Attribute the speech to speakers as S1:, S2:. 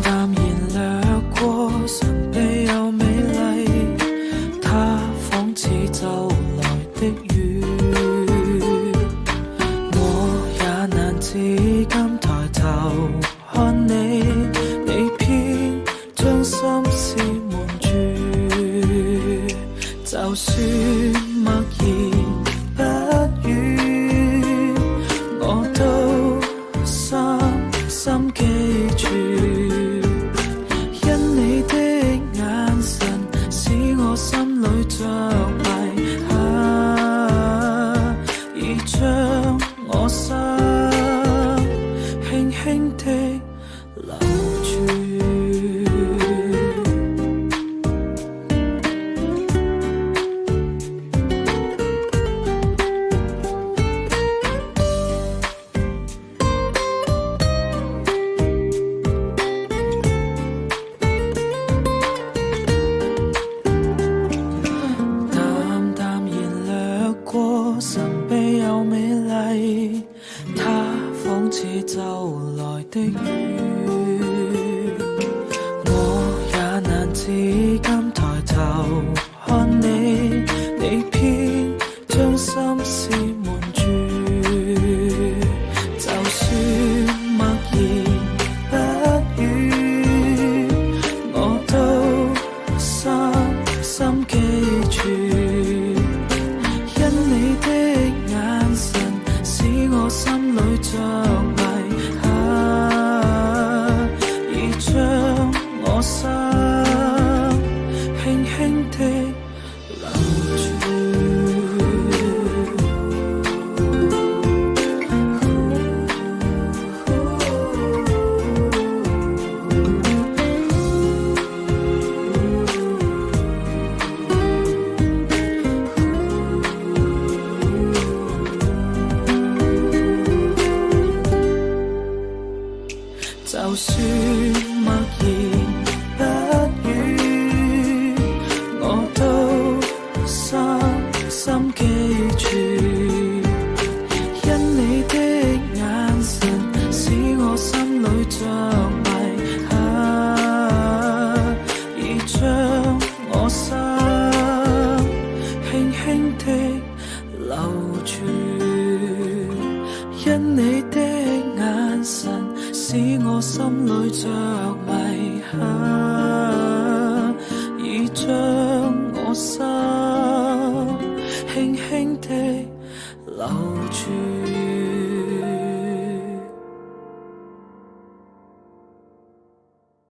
S1: 淡然掠過，神秘又美麗，它仿似就來的雨，我也難自禁抬頭看你，你偏將心事瞞住，就算默然不語，我都深深記住，因你的眼神使我心裏着迷，已將我心輕輕地留住。神秘又美麗，它仿似就來的雨，我也難自禁抬頭看你，你偏將心事瞞住，就算默然不語，我都深深記住，你的眼神使我心裏着迷，已將我心輕輕地留住。就算默然不語，我都深深記住，因你的眼神使我心裏着迷，已將我心輕輕地留住，因你的眼神使我心裏着迷，已將我心